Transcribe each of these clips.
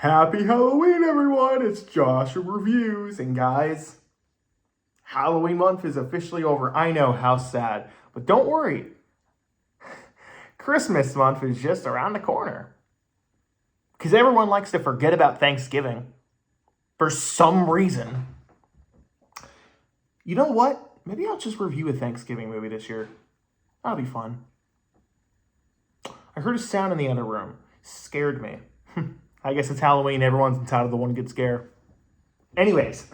Happy Halloween, everyone! It's Joshua Reviews, and guys, Halloween month is officially over. I know, how sad, but don't worry. Christmas month is just around the corner. Because everyone likes to forget about Thanksgiving for some reason. You know what? Maybe I'll just review a Thanksgiving movie this year. That'll be fun. I heard a sound in the other room. Scared me. I guess it's Halloween. Everyone's entitled to one good scare. Anyways,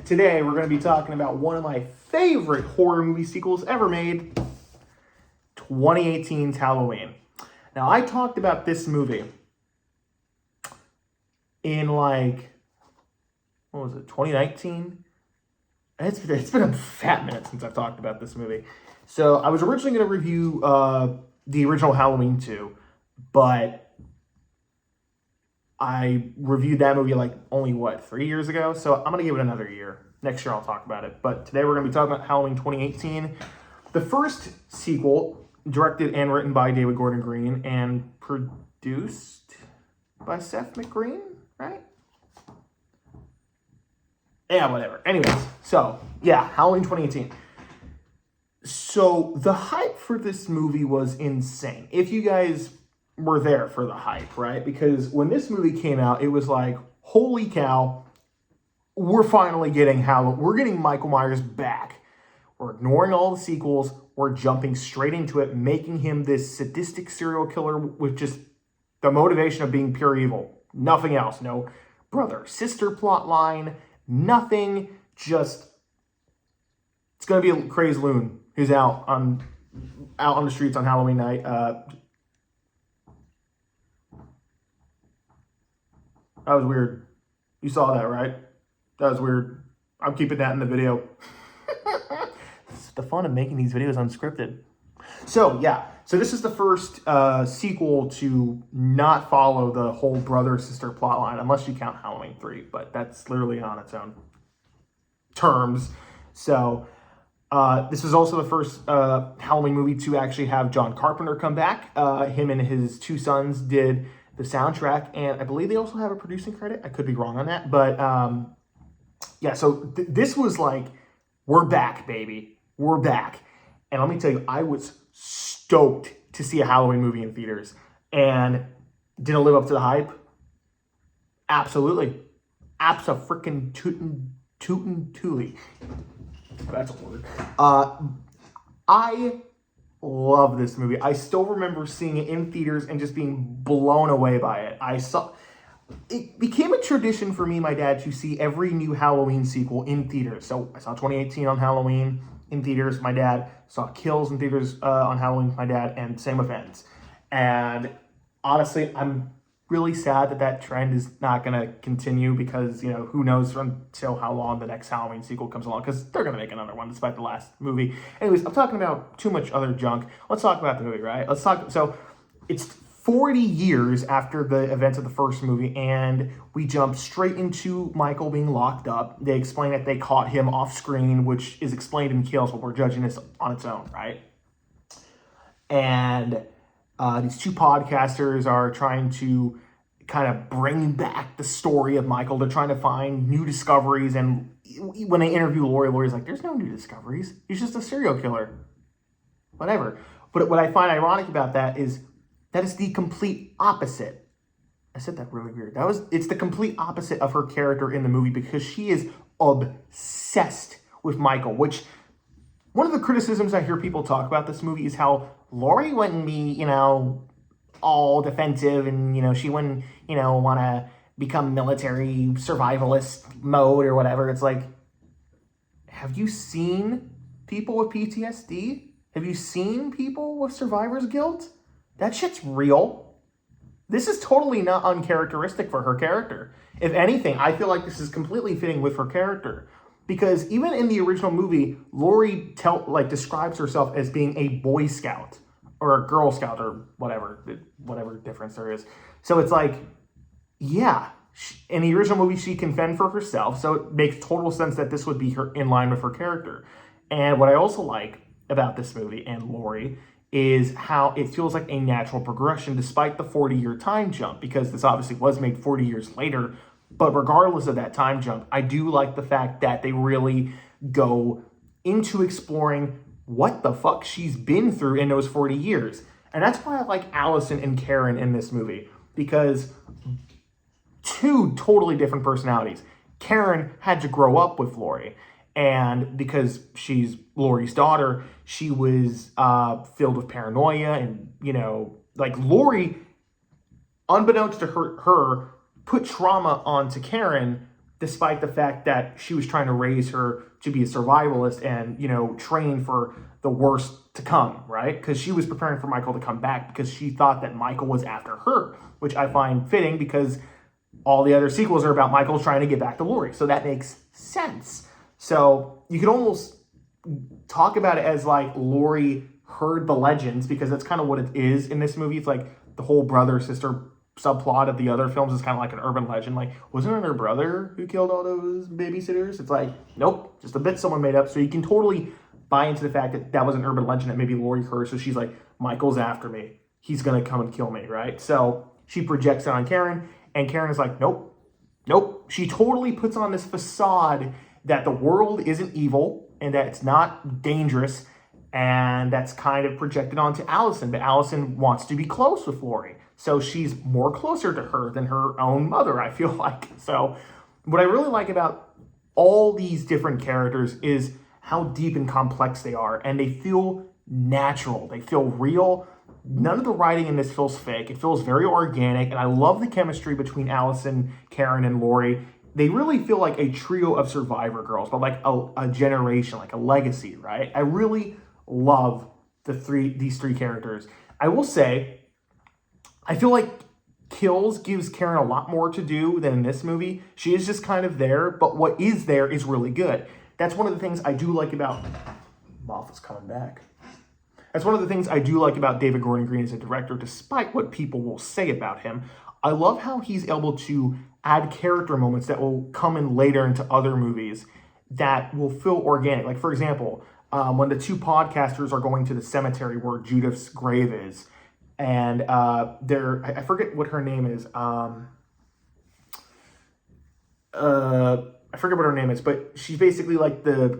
today we're going to be talking about one of my favorite horror movie sequels ever made, 2018's Halloween. Now, I talked about this movie in 2019? It's been a fat minute since I've talked about this movie. So I was originally going to review the original Halloween 2, but I reviewed that movie only 3 years ago? So I'm going to give it another year. Next year I'll talk about it. But today we're going to be talking about Halloween 2018. The first sequel, directed and written by David Gordon Green and produced by Seth MacFarlane, right? Yeah, whatever. Anyways, so yeah, Halloween 2018. So the hype for this movie was insane. If you guys were there for the hype, right? Because when this movie came out, it was like, holy cow, we're finally getting we're getting Michael Myers back. We're ignoring all the sequels. We're jumping straight into it, making him this sadistic serial killer with just the motivation of being pure evil. Nothing else. No brother-sister plot line. Nothing. Just, it's going to be a crazy loon who's out on the streets on Halloween night. That was weird. You saw that, right? That was weird. I'm keeping that in the video. It's the fun of making these videos unscripted. So, yeah. So this is the first sequel to not follow the whole brother-sister plotline, unless you count Halloween 3, but that's literally on its own terms. So, this is also the first Halloween movie to actually have John Carpenter come back. Him and his two sons did the soundtrack, and I believe they also have a producing credit. I could be wrong on that, but yeah, so this was like, we're back, baby. We're back. And let me tell you, I was stoked to see a Halloween movie in theaters. And did it live up to the hype? Absolutely. Abso-freaking-tootin'-tootin'-tooly. That's a word. I love this movie. I still remember seeing it in theaters and just being blown away by it. It became a tradition for me and my dad to see every new Halloween sequel in theaters. So I saw 2018 on Halloween in theaters. My dad saw Kills in theaters on Halloween with my dad, and same with Ends. And honestly, I'm really sad that trend is not going to continue because, who knows until how long the next Halloween sequel comes along, because they're going to make another one despite the last movie. Anyways, I'm talking about too much other junk. Let's talk about the movie, right? So it's 40 years after the events of the first movie, and we jump straight into Michael being locked up. They explain that they caught him off screen, which is explained in Kills, but we're judging this on its own, right? And these two podcasters are trying to kind of bring back the story of Michael. They're trying to find new discoveries, and when they interview Lori's like, there's no new discoveries. He's just a serial killer. Whatever. But what I find ironic about that is the complete opposite. I said that really weird. It's the complete opposite of her character in the movie, because she is obsessed with Michael, which one of the criticisms I hear people talk about this movie is how Lori wouldn't be, all defensive, and, she wouldn't, want to become military survivalist mode or whatever. It's like, have you seen people with PTSD? Have you seen people with survivor's guilt? That shit's real. This is totally not uncharacteristic for her character. If anything, I feel like this is completely fitting with her character. Because even in the original movie, Lori describes herself as being a Boy Scout or a Girl Scout or whatever difference there is. So it's like, yeah, in the original movie, she can fend for herself. So it makes total sense that this would be in line with her character. And what I also like about this movie and Lori is how it feels like a natural progression despite the 40-year time jump, because this obviously was made 40 years later. But regardless of that time jump, I do like the fact that they really go into exploring what the fuck she's been through in those 40 years. And that's why I like Allison and Karen in this movie, because two totally different personalities. Karen had to grow up with Laurie, and because she's Laurie's daughter, she was filled with paranoia, and like Laurie, unbeknownst to her put trauma onto Karen, despite the fact that she was trying to raise her to be a survivalist and train for the worst to come, right? Because she was preparing for Michael to come back because she thought that Michael was after her, which I find fitting because all the other sequels are about Michael trying to get back to Laurie. So that makes sense. So you could almost talk about it as like Laurie heard the legends, because that's kind of what it is in this movie. It's like the whole brother-sister subplot of the other films is kind of like an urban legend. Like, wasn't it her brother who killed all those babysitters? It's like, nope, just a bit someone made up. So you can totally buy into the fact that that was an urban legend that maybe Laurie heard. So she's like, Michael's after me. He's going to come and kill me, right? So she projects it on Karen, and Karen is like, nope, nope. She totally puts on this facade that the world isn't evil and that it's not dangerous, and that's kind of projected onto Allison. But Allison wants to be close with Laurie, so she's more closer to her than her own mother, I feel like. So what I really like about all these different characters is how deep and complex they are, and they feel natural. They feel real. None of the writing in this feels fake. It feels very organic, and I love the chemistry between Allison, Karen, and Laurie. They really feel like a trio of survivor girls, but like a generation, like a legacy, right? I really love these three characters. I will say, I feel like Kills gives Karen a lot more to do than in this movie. She is just kind of there, but what is there is really good. That's one of the things I do like about... Moff is coming back. That's one of the things I do like about David Gordon Green as a director, despite what people will say about him. I love how he's able to add character moments that will come in later into other movies that will feel organic. Like, for example, when the two podcasters are going to the cemetery where Judith's grave is, and I forget what her name is. I forget what her name is, but she's basically like the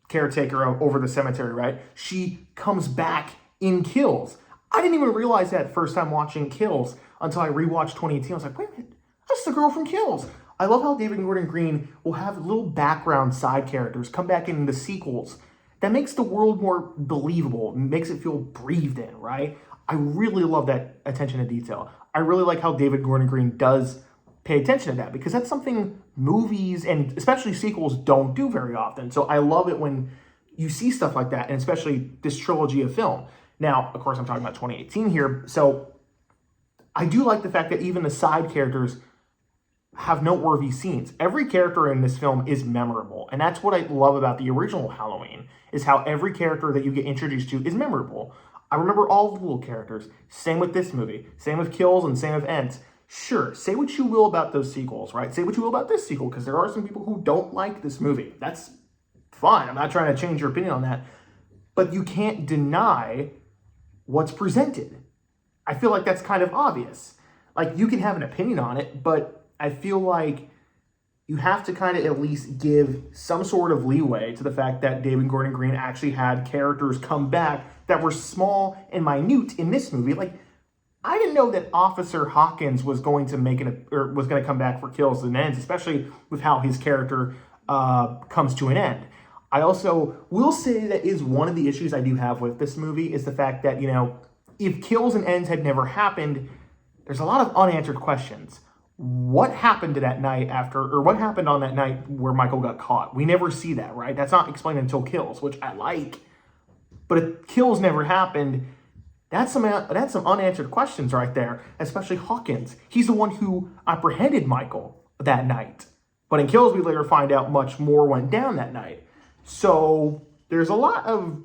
caretaker over the cemetery, right? She comes back in Kills. I didn't even realize that first time watching Kills until I rewatched 2018. I was like, wait a minute, that's the girl from Kills. I love how David Gordon Green will have little background side characters come back in the sequels. That makes the world more believable, makes it feel breathed in, right? I really love that attention to detail. I really like how David Gordon Green does pay attention to that, because that's something movies and especially sequels don't do very often. So I love it when you see stuff like that, and especially this trilogy of film. Now, of course, I'm talking about 2018 here. So I do like the fact that even the side characters have noteworthy scenes. Every character in this film is memorable. And that's what I love about the original Halloween, is how every character that you get introduced to is memorable. I remember all the little characters. Same with this movie. Same with Kills and same with Ents. Sure, say what you will about those sequels, right? Say what you will about this sequel, because there are some people who don't like this movie. That's fine. I'm not trying to change your opinion on that. But you can't deny what's presented. I feel like that's kind of obvious. Like, you can have an opinion on it, but I feel like you have to kind of at least give some sort of leeway to the fact that David Gordon Green actually had characters come back that were small and minute in this movie. Like, I didn't know that Officer Hawkins was going to come back for Kills and Ends, especially with how his character comes to an end. I also will say that is one of the issues I do have with this movie, is the fact that, if Kills and Ends had never happened, there's a lot of unanswered questions. What happened to that night what happened on that night where Michael got caught? We never see that, right? That's not explained until Kills, which I like. But if Kills never happened, that's some unanswered questions right there, especially Hawkins. He's the one who apprehended Michael that night. But in Kills, we later find out much more went down that night. So there's a lot of,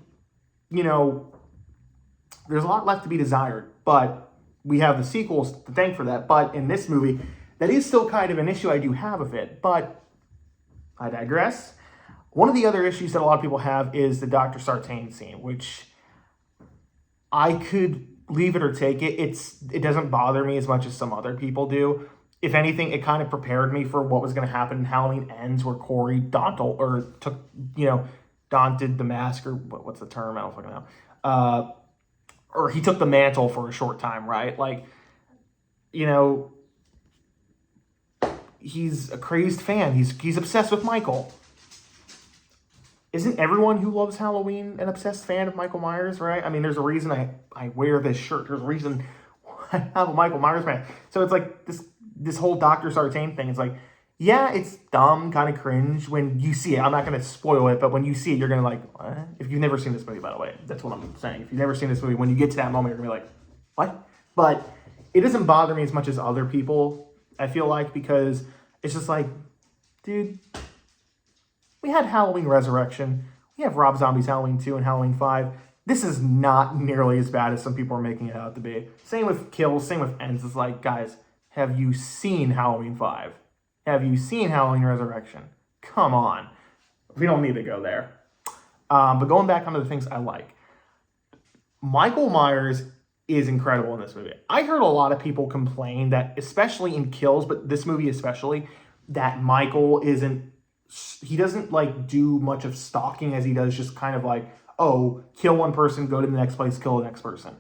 there's a lot left to be desired. But we have the sequels to thank for that. But in this movie, that is still kind of an issue I do have with it. But I digress. One of the other issues that a lot of people have is the Dr. Sartain scene, which I could leave it or take it. It doesn't bother me as much as some other people do. If anything, it kind of prepared me for what was going to happen in Halloween Ends, where Corey daunted the mask, or what's the term? I don't fucking know. Or he took the mantle for a short time, right? Like, you know, he's a crazed fan. He's obsessed with Michael. Isn't everyone who loves Halloween an obsessed fan of Michael Myers, right? I mean, there's a reason I wear this shirt. There's a reason I have a Michael Myers mask. So it's like this whole Dr. Sartain thing. It's like, yeah, it's dumb, kind of cringe when you see it. I'm not going to spoil it, but when you see it, you're going to like, what? If you've never seen this movie, by the way, that's what I'm saying. If you've never seen this movie, when you get to that moment, you're going to be like, what? But it doesn't bother me as much as other people, I feel like, because it's just like, dude, we had Halloween Resurrection. We have Rob Zombie's Halloween 2 and Halloween 5. This is not nearly as bad as some people are making it out to be. Same with Kills, same with Ends. It's like, guys, have you seen Halloween 5? Have you seen Halloween Resurrection? Come on. We don't need to go there. But going back onto the things I like. Michael Myers is incredible in this movie. I heard a lot of people complain that, especially in Kills, but this movie especially, that Michael he doesn't like do much of stalking as he does just kind of like, oh, kill one person, go to the next place, kill the next person.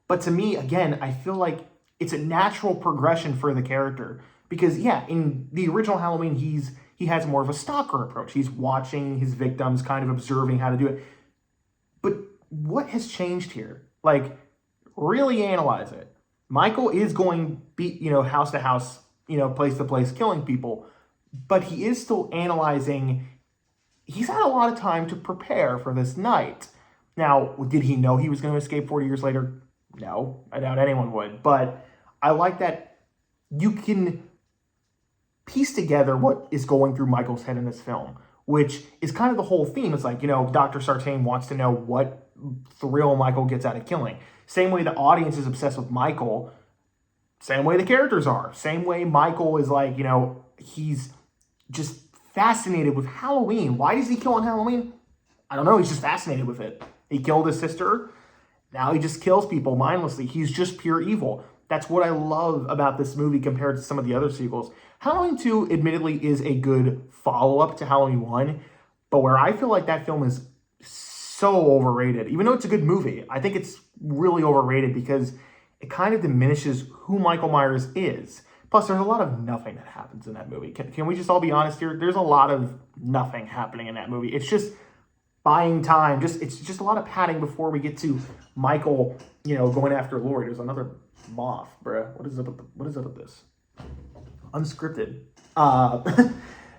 But to me, again, I feel like it's a natural progression for the character. Because, yeah, in the original Halloween, he has more of a stalker approach. He's watching his victims, kind of observing how to do it. But what has changed here? Like, really analyze it. Michael is going, house to house, place to place, killing people. But he is still analyzing. He's had a lot of time to prepare for this night. Now, did he know he was going to escape 40 years later? No, I doubt anyone would. But I like that you can piece together what is going through Michael's head in this film, which is kind of the whole theme. It's like, Dr. Sartain wants to know what thrill Michael gets out of killing. Same way the audience is obsessed with Michael, same way the characters are. Same way Michael is like, he's just fascinated with Halloween. Why does he kill on Halloween? I don't know. He's just fascinated with it. He killed his sister. Now he just kills people mindlessly. He's just pure evil. That's what I love about this movie compared to some of the other sequels. Halloween 2, admittedly, is a good follow-up to Halloween 1, but where I feel like that film is so overrated, even though it's a good movie, I think it's really overrated because it kind of diminishes who Michael Myers is. Plus, there's a lot of nothing that happens in that movie. Can we just all be honest here? There's a lot of nothing happening in that movie. It's just buying time. It's just a lot of padding before we get to Michael, going after Laurie. There's another moth, bruh. What is up with this? Unscripted.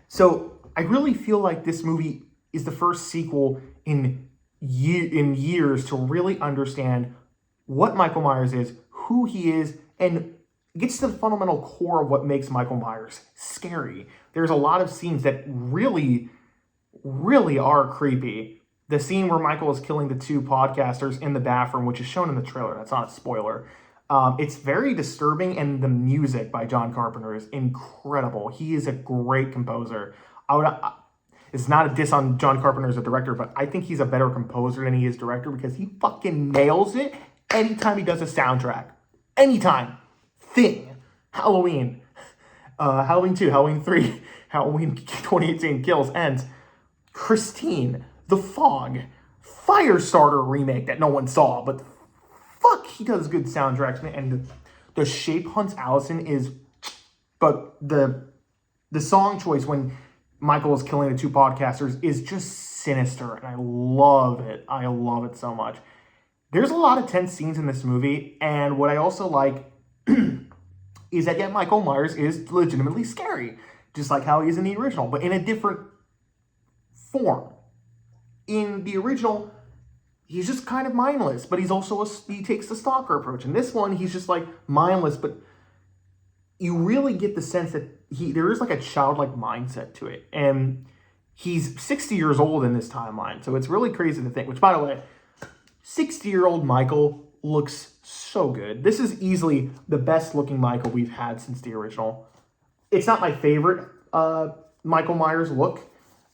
So I really feel like this movie is the first sequel in years to really understand what Michael Myers is, who he is, and gets to the fundamental core of what makes Michael Myers scary. There's a lot of scenes that really, really are creepy. The scene where Michael is killing the two podcasters in the bathroom, which is shown in the trailer, that's not a spoiler. It's very disturbing, and the music by John Carpenter is incredible. He is a great composer. It's not a diss on John Carpenter as a director, but I think he's a better composer than he is director because he fucking nails it anytime he does a soundtrack. Anytime. Thing. Halloween. Halloween 2, Halloween 3, Halloween 2018, Kills, Ends. Christine. The Fog. Firestarter remake that no one saw, but fuck, he does good soundtracks, man. And the Shape Hunts Allison is, but the song choice when Michael is killing the two podcasters is just sinister, and I love it. I love it so much. There's a lot of tense scenes in this movie, and what I also like is that, yeah, Michael Myers is legitimately scary, just like how he is in the original, but in a different form. In the original, he's just kind of mindless, but he's also he takes the stalker approach. In this one, he's just like mindless, but you really get the sense that there is like a childlike mindset to it. And he's 60 years old in this timeline, so it's really crazy to think. Which, by the way, 60-year-old Michael looks so good. This is easily the best looking Michael we've had since the original. It's not my favorite Michael Myers look.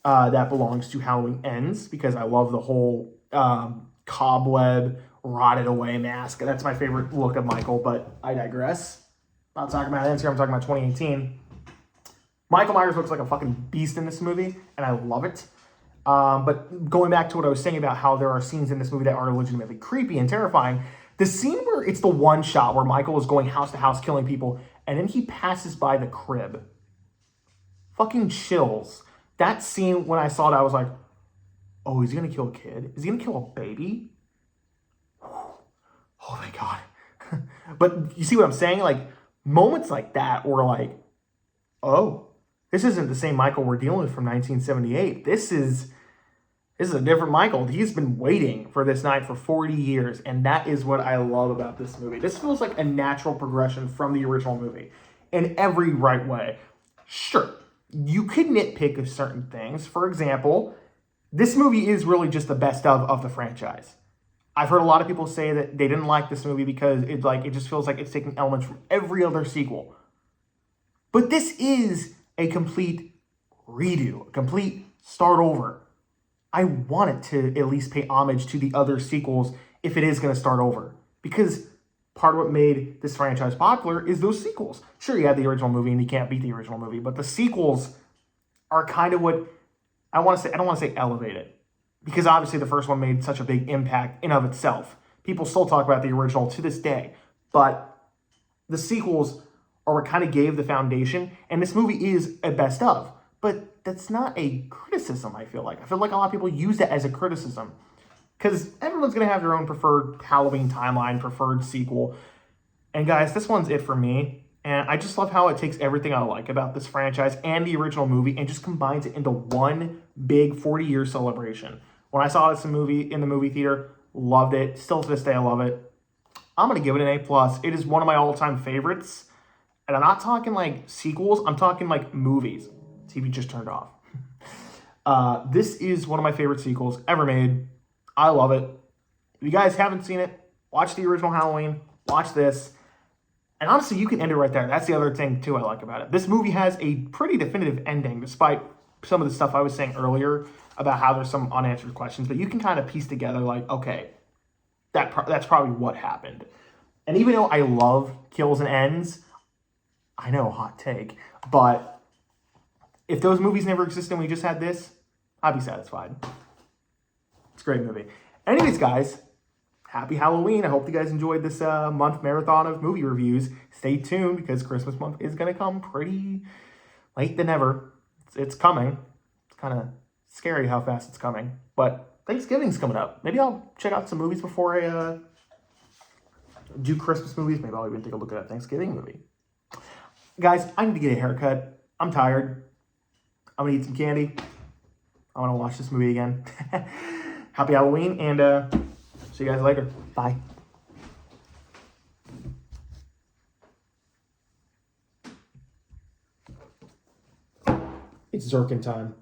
That belongs to Halloween Ends because I love the whole cobweb rotted away mask. That's my favorite look of Michael, but I digress. I'm not talking about this here, I'm talking about 2018. Michael Myers looks like a fucking beast in this movie, and I love it. But going back to what I was saying about how there are scenes in this movie that are legitimately creepy and terrifying, the scene where it's the one shot where Michael is going house to house killing people, and then he passes by the crib. Fucking chills. That scene, when I saw it, I was like, oh, is he gonna kill a kid? Is he gonna kill a baby? Oh my God. But you see what I'm saying? Like, moments like that were like, oh, this isn't the same Michael we're dealing with from 1978. This is a different Michael. He's been waiting for this night for 40 years, and that is what I love about this movie. This feels like a natural progression from the original movie in every right way. Sure, you could nitpick of certain things. For example, this movie is really just the best of the franchise. I've heard a lot of people say that they didn't like this movie because it just feels like it's taking elements from every other sequel. But this is a complete redo, a complete start over. I want it to at least pay homage to the other sequels if it is going to start over. Because part of what made this franchise popular is those sequels. Sure, you had the original movie and you can't beat the original movie, but the sequels are kind of what I don't want to say elevated. Because obviously the first one made such a big impact in of itself. People still talk about the original to this day. But the sequels are what kind of gave the foundation. And this movie is a best of. But that's not a criticism, I feel like. I feel like a lot of people use that as a criticism. Because everyone's going to have their own preferred Halloween timeline, preferred sequel. And guys, this one's it for me. And I just love how it takes everything I like about this franchise and the original movie and just combines it into one big 40-year celebration. When I saw this in the movie theater, loved it. Still to this day, I love it. I'm going to give it an A+. It is one of my all-time favorites. And I'm not talking like sequels. I'm talking like movies. TV just turned off. This is one of my favorite sequels ever made. I love it. If you guys haven't seen it, watch the original Halloween. Watch this. And honestly, you can end it right there. That's the other thing, too, I like about it. This movie has a pretty definitive ending, despite some of the stuff I was saying earlier about how there's some unanswered questions. But you can kind of piece together, like, okay, that's probably what happened. And even though I love kills and ends, I know, hot take, but if those movies never existed and we just had this, I'd be satisfied. It's a great movie. Anyways, guys, happy Halloween. I hope you guys enjoyed this month marathon of movie reviews. Stay tuned because Christmas month is going to come pretty late than ever. It's coming. It's kind of scary how fast it's coming. But Thanksgiving's coming up. Maybe I'll check out some movies before I do Christmas movies. Maybe I'll even take a look at a Thanksgiving movie. Guys, I need to get a haircut. I'm tired. I'm going to eat some candy. I want to watch this movie again. Happy Halloween, and see you guys later. Bye. It's Zirkin time.